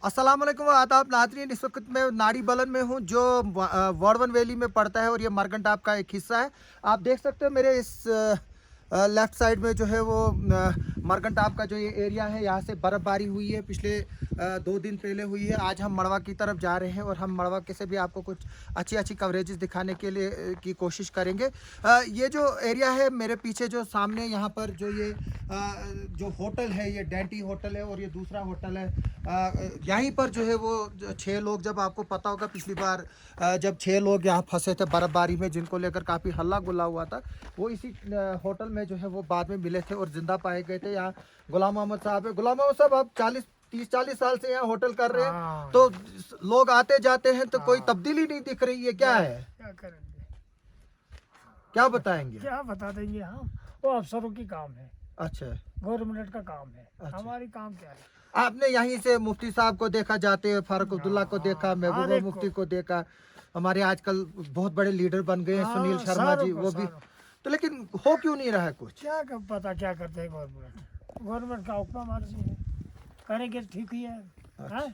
अस्सलाम वालेकुम आदाब नाज़रीन। इस वक्त मैं नाड़ी बलन में हूँ जो वार्डवन वैली में पड़ता है और ये मरकंटाप का एक हिस्सा है। आप देख सकते हो मेरे इस लेफ़्ट साइड में जो है वो मरकंटाप का जो ये एरिया है, यहाँ से बर्फ़बारी हुई है पिछले 2 दिन पहले हुई है। आज हम मड़वा की तरफ जा रहे हैं और हम मड़वा के से भी आपको कुछ अच्छी अच्छी कवरेजेस दिखाने के लिए की कोशिश करेंगे। ये जो एरिया है मेरे पीछे जो सामने यहाँ पर जो ये जो होटल है, ये डेंटी होटल है और ये दूसरा होटल है। यहीं पर जो है वो 6 लोग, जब आपको पता होगा पिछली बार जब 6 लोग यहाँ फंसे थे बर्फ़बारी में, जिनको लेकर काफ़ी हल्ला गुल्ला हुआ था, वो इसी होटल में जो है वो बाद में मिले थे और ज़िंदा पाए गए थे। यहाँ गुलाम मोहम्मद साहब है। गुलाम मोहम्मद साहब, आप 30-40 साल से यहाँ होटल कर रहे हैं, तो लोग आते जाते हैं तो कोई तब्दीली नहीं दिख रही है, क्या है? क्या करेंगे, क्या बताएंगे? क्या बता देंगे हम, वो अफसरों की काम है, अच्छा गवर्नमेंट का काम है। अच्छा। हमारी काम क्या है? आपने यहीं से मुफ्ती साहब को देखा जाते हैं, फारूक अब्दुल्ला को देखा, महबूबा हर एक मुफ्ती को देखा, हमारे आजकल बहुत बड़े लीडर बन गए हैं, सुनील शर्मा जी, वो भी। तो लेकिन हो क्यों नहीं रहा है कुछ? क्या पता क्या करते हैं गवर्नमेंट का हुक्म मर्जी है, करेंगे ठीक ही है। हाँ?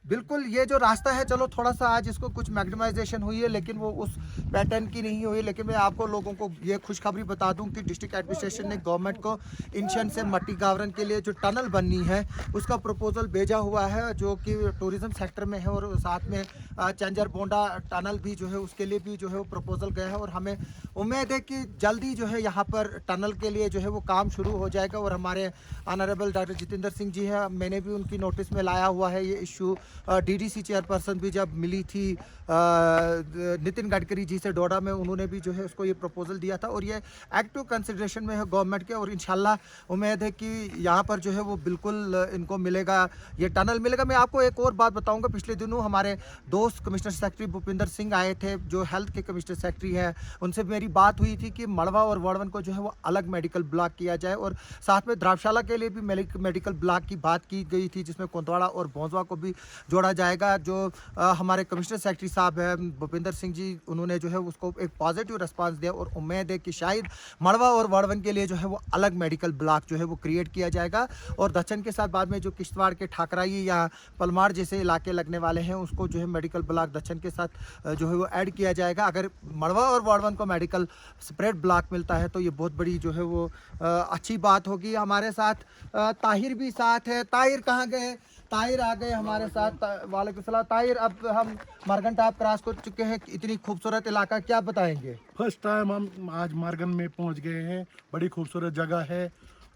बिल्कुल, ये जो रास्ता है, चलो थोड़ा सा आज इसको कुछ मैग्नेटाइजेशन हुई है, लेकिन वो उस पैटर्न की नहीं हुई। लेकिन मैं आपको लोगों को ये खुशखबरी बता दूं कि डिस्ट्रिक्ट एडमिनिस्ट्रेशन ने गवर्नमेंट को इंशन से मट्टी गावरन के लिए जो टनल बननी है उसका प्रपोजल भेजा हुआ है, जो कि टूरिज्म सेक्टर में है, और साथ में चंजर बोंडा टनल भी जो है उसके लिए भी जो है वो प्रपोजल गया है। और हमें उम्मीद है कि जल्दी जो है यहाँ पर टनल के लिए जो है वो काम शुरू हो जाएगा। और हमारे ऑनरेबल डॉक्टर जितेंद्र सिंह जी हैं, मैंने भी उनकी नोटिस में लाया हुआ है ये इशू। डीडीसी चेयरपर्सन भी जब मिली थी नितिन गडकरी जी से डोडा में, उन्होंने भी जो है उसको ये प्रपोजल दिया था और ये एक्टिव कंसिडरेशन में है गवर्नमेंट के। और इंशाल्लाह उम्मीद है कि यहाँ पर जो है वो बिल्कुल इनको मिलेगा, ये टनल मिलेगा। मैं आपको एक और बात बताऊंगा, पिछले दिनों हमारे दोस्त कमिश्नर सेक्रेटरी भूपिंदर सिंह आए थे, जो हेल्थ के कमिश्नर सेक्रेटरी हैं, उनसे मेरी बात हुई थी कि मड़वा और वार्डवन को जो है वो अलग मेडिकल ब्लॉक किया जाए, और साथ में द्रावशाला के लिए भी मेडिकल ब्लॉक की बात की गई थी, जिसमें कोंदवाड़ा और भोंसवा को भी जोड़ा जाएगा। जो हमारे कमिश्नर सेक्रेटरी साहब हैं भूपिंदर सिंह जी, उन्होंने जो है उसको एक पॉजिटिव रिस्पांस दिया और उम्मीद है कि शायद मड़वा और वार्डवन के लिए जो है वो अलग मेडिकल ब्लॉक जो है वो क्रिएट किया जाएगा। और दक्षिण के साथ बाद में जो किश्तवाड़ के ठाकराई या पलमार जैसे इलाके लगने वाले हैं, उसको जो है मेडिकल ब्लॉक दक्षिण के साथ जो है वो ऐड किया जाएगा। अगर मड़वा और वार्डवन को मेडिकल सेपरेट ब्लॉक मिलता है तो ये बहुत बड़ी जो है वो अच्छी बात होगी। हमारे साथ ताहिर भी साथ है। ताहिर कहाँ गए? ताहिर आ गए हमारे साथ। वालेकुम सलाम। ताहिर, अब हम मरकंटाप क्रॉस कर चुके हैं, इतनी खूबसूरत इलाका, क्या बताएंगे? फर्स्ट टाइम हम आज मार्गन में पहुंच गए हैं। बड़ी खूबसूरत जगह है।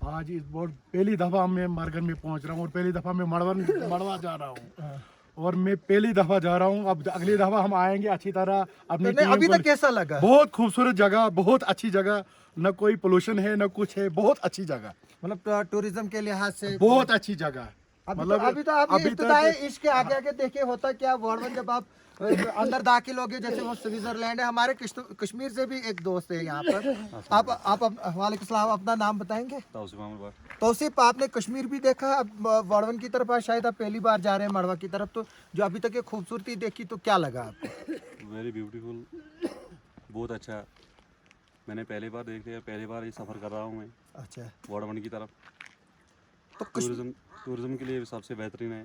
आज इस बहुत पहली दफ़ा मैं मार्गन में पहुंच रहा हूँ और पहली दफ़ा मैं मड़वा जा रहा हूँ और मैं पहली दफ़ा जा रहा हूँ। अब अगली दफ़ा हम आएंगे अच्छी तरह अपनी तो अभी तक कैसा लगा? बहुत खूबसूरत जगह, बहुत अच्छी जगह, न कोई पोल्यूशन है न कुछ है, बहुत अच्छी जगह, मतलब टूरिज्म के लिहाज से बहुत अच्छी जगह। मतलब अभी तो आप इब्तिदाई इश्क के आगे आगे देखिए होता क्या वार्डवन, जब आप अंदर दाखिल हो गए, जैसे वो स्विट्जरलैंड है। हमारे कश्मीर से भी एक दोस्त है यहाँ पर। आप वालेकुम सलाम, अपना नाम बताएंगे? तौसीफ, आपने कश्मीर भी देखा, अब वार्डवन की तरफ आज शायद आप पहली बार जा रहे हैं मड़वा की तरफ, तो जो अभी तक ये खूबसूरती देखी तो क्या लगा आपको? वेरी ब्यूटीफुल, बहुत अच्छा। मैंने पहली बार देख लिया, पहली बार ये सफ़र कर रहा हूँ मैं। अच्छा, वार्डवन की तरफ। तो टूरिज्म के लिए सबसे बेहतरीन है।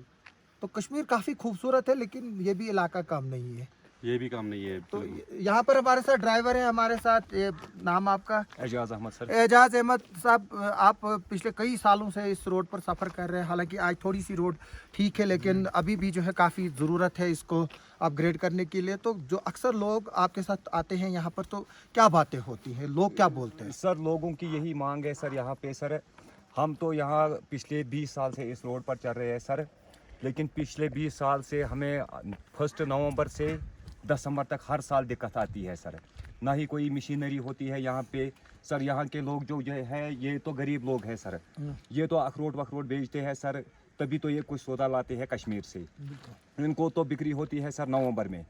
तो कश्मीर काफ़ी खूबसूरत है, लेकिन ये भी इलाका कम नहीं है। ये भी काम नहीं है। तो यहाँ पर हमारे साथ ड्राइवर है, हमारे साथ, ये नाम आपका? एजाज अहमद सर। एजाज अहमद साहब, आप पिछले कई सालों से इस रोड पर सफ़र कर रहे हैं। हालांकि आज थोड़ी सी रोड ठीक है, लेकिन अभी भी जो है काफ़ी ज़रूरत है इसको अपग्रेड करने के लिए। तो जो अक्सर लोग आपके साथ आते हैं यहाँ पर, तो क्या बातें होती हैं, लोग क्या बोलते हैं? सर, लोगों की यही मांग है सर यहाँ पे। सर, हम तो यहाँ पिछले 20 साल से इस रोड पर चल रहे हैं सर, लेकिन पिछले 20 साल से हमें 1 नवंबर से 10 दिसंबर तक हर साल दिक्कत आती है सर। ना ही कोई मशीनरी होती है यहाँ पे सर। यहाँ के लोग जो है ये तो गरीब लोग हैं सर, ये तो अखरोट वखरोट बेचते हैं सर, तभी तो ये कुछ सौदा लाते हैं कश्मीर से। इनको तो बिक्री होती है सर नवंबर में।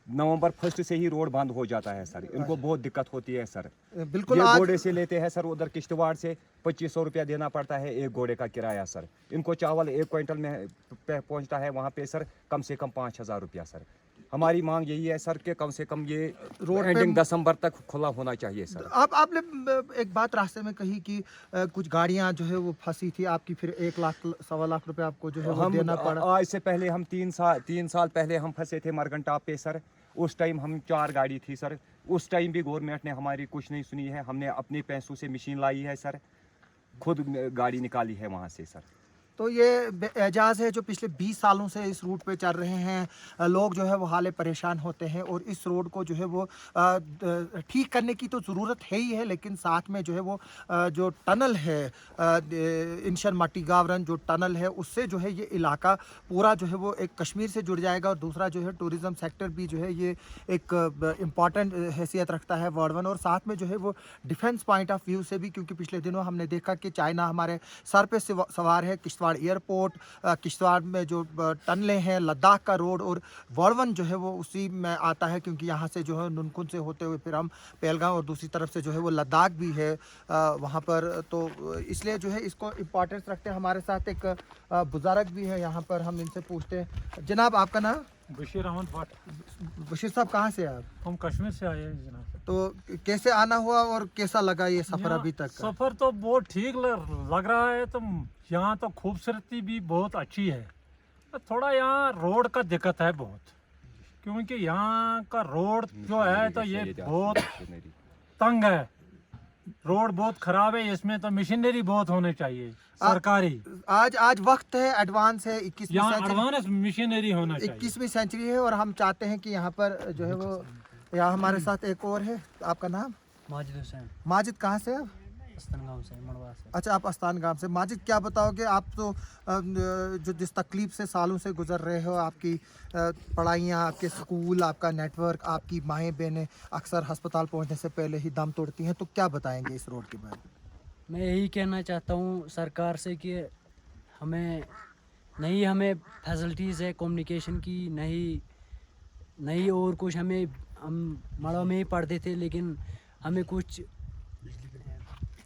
नवंबर 1 से ही रोड बंद हो जाता है सर। इनको बहुत दिक्कत होती है सर। बिल्कुल, ये घोड़े से लेते हैं सर, उधर किश्तवाड़ से 2500 रुपया देना पड़ता है एक घोड़े का किराया सर। इनको चावल 1 क्विंटल में पहुंचता है वहाँ पे सर कम से कम 5000 रुपया सर। हमारी मांग यही है सर कि कम से कम ये रोड पे- एंडिंग दिसंबर तक खुला होना चाहिए सर। आपने एक बात रास्ते में कही कि कुछ गाड़ियां जो है वो फंसी थी आपकी, फिर 1 लाख 1.25 लाख रुपए आपको जो है वो हम देना पड़ा। आज से पहले हम 3 साल पहले हम फंसे थे मरगन टॉप पे सर। उस टाइम हम 4 गाड़ी थी सर। उस टाइम भी गवर्नमेंट ने हमारी कुछ नहीं सुनी है। हमने अपने पैसों से मशीन लाई है सर, खुद गाड़ी निकाली है वहाँ से सर। तो ये एजाज़ है जो पिछले 20 सालों से इस रूट पे चल रहे हैं। लोग जो है वो हाले परेशान होते हैं और इस रोड को जो है वो ठीक करने की तो ज़रूरत है ही है, लेकिन साथ में जो है वो जो टनल है इंशन मट्टी गावरन जो टनल है उससे जो है ये इलाका पूरा जो है वो एक कश्मीर से जुड़ जाएगा। और दूसरा जो है टूरिज़म सेक्टर भी जो है ये एक इम्पॉर्टेंट हैसियत रखता है वार्ड 1। और साथ में जो है वो डिफेंस पॉइंट ऑफ व्यू से भी, क्योंकि पिछले दिनों हमने देखा कि चाइना हमारे सर पे सवार है। किश्तवाड़ एयरपोर्ट, किश्तवाड़ में जो टनलें हैं, लद्दाख का रोड और वार्ड 1 जो है वो उसी में आता है, क्योंकि यहाँ से जो है नुनकुन से होते हुए फिर हम पहलगाम और दूसरी तरफ से जो है वो लद्दाख भी है वहाँ पर। तो इसलिए जो है इसको इम्पोर्टेंस रखते हैं। हमारे साथ एक बुज़ुर्ग भी है यहाँ पर, हम इनसे पूछते हैं। जनाब आपका नाम? बशीर अहमद भट्ट। बशीर साहब कहाँ से आप? हम कश्मीर से आए हैं जनाब। तो कैसे आना हुआ और कैसा लगा ये सफ़र यहाँ अभी तक का? सफ़र तो बहुत ठीक लग रहा है। तो यहाँ तो खूबसूरती भी बहुत अच्छी है। तो थोड़ा यहाँ रोड का दिक्कत है बहुत, क्योंकि यहाँ का रोड जो है तो ये बहुत तंग है। रोड बहुत ख़राब है। इसमें तो मशीनरी बहुत होने चाहिए सरकारी। आज वक्त है, एडवांस है, 21वीं यहाँ सेंचुरी, एडवांस मशीनरी होना चाहिए। 21वीं सेंचुरी है और हम चाहते हैं कि यहाँ पर जो है वो, यहाँ हमारे साथ एक और है। आपका नाम? माजिद हुसैन, माजिद कहाँ से आप? अस्तन गाँव से, मड़वा से। अच्छा, आप अस्तान गांव से। माजिद क्या बताओगे, आप तो जो जिस तकलीफ से सालों से गुजर रहे हो, आपकी पढ़ाइयाँ, आपके स्कूल, आपका नेटवर्क, आपकी माएँ बहनें अक्सर अस्पताल पहुंचने से पहले ही दम तोड़ती हैं, तो क्या बताएंगे इस रोड के बारे में? मैं यही कहना चाहता हूँ सरकार से कि हमें फैसिलिटीज़ है कम्युनिकेशन की, नहीं और कुछ। हम मड़वा में ही पढ़ते थे, लेकिन हमें कुछ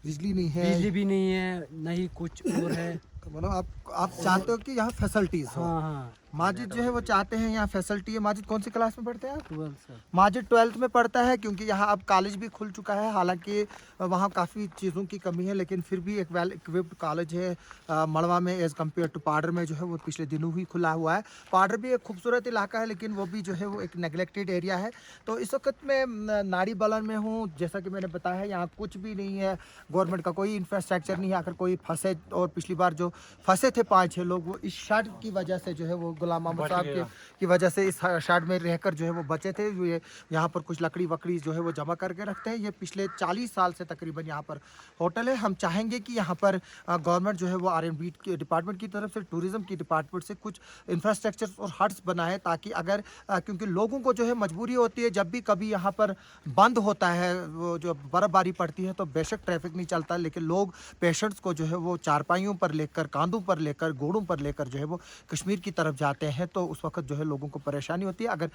बिजली नहीं है, बिजली भी नहीं है, नहीं कुछ और है। मतलब आप चाहते हो कि यहाँ फैसिलिटीज़ हो। हाँ हाँ, माजिद जो है वो चाहते हैं यहाँ फैसिलिटी है। माजिद कौन सी क्लास में पढ़ते हैं आप? 12 सर। माजिद 12th में पढ़ता है, क्योंकि यहाँ अब कॉलेज भी खुल चुका है। हालांकि वहाँ काफ़ी चीज़ों की कमी है, लेकिन फिर भी एक वेल इक्विप्ड कॉलेज है मड़वा में एज़ कम्पेयर टू पाडर में जो है वो पिछले दिनों ही खुला हुआ है। पाडर भी एक खूबसूरत इलाका है, लेकिन वो भी जो है वो एक नेगलेक्टेड एरिया है। तो इस वक्त मैं नाड़ी बलन में हूँ। जैसा कि मैंने बताया है, यहाँ कुछ भी नहीं है, गवर्नमेंट का कोई इंफ्रास्ट्रक्चर नहीं है। अगर कोई फंसे, और पिछली बार जो फंसे थे 5-6 लोग, वो इस शेड की वजह से जो है वो गुलाम मोहम्मद साहब की वजह से इस शेड में रहकर जो है वो बचे थे। ये यहाँ पर कुछ लकड़ी वकड़ी जो है वो जमा करके रखते हैं। ये पिछले 40 साल से तकरीबन यहाँ पर होटल है। हम चाहेंगे कि यहाँ पर गवर्नमेंट जो है वो R&B के डिपार्टमेंट की तरफ से, टूरिज़्म की डिपार्टमेंट से कुछ इंफ्रास्ट्रक्चर और हट्स बनाए, ताकि अगर क्योंकि लोगों को जो है मजबूरी होती है, जब भी कभी यहाँ पर बंद होता है, वो जो बर्फ़बारी पड़ती है, तो बेशक ट्रैफिक नहीं चलता, लेकिन लोग पेशेंट्स को जो है वो चारपाइयों पर लेकर, कांधों पर लेकर, घोड़ों पर लेकर जो है वो कश्मीर की तरफ जाते हैं। तो उस वक्त जो है लोगों को परेशानी होती है। अगर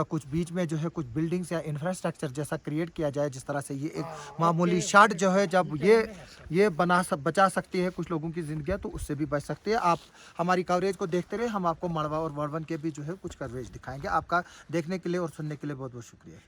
कुछ बीच में जो है कुछ बिल्डिंग्स या इंफ्रास्ट्रक्चर जैसा क्रिएट किया जाए, जिस तरह से ये एक मामूली शेड जो है, जब ये बचा सकती है कुछ लोगों की ज़िंदगी, तो उससे भी बच सकती है। आप हमारी कवरेज को देखते रहे। हम आपको मड़वा और वार्ड 1 के भी जो है कुछ कवरेज दिखाएंगे। आपका देखने के लिए और सुनने के लिए बहुत बहुत शुक्रिया।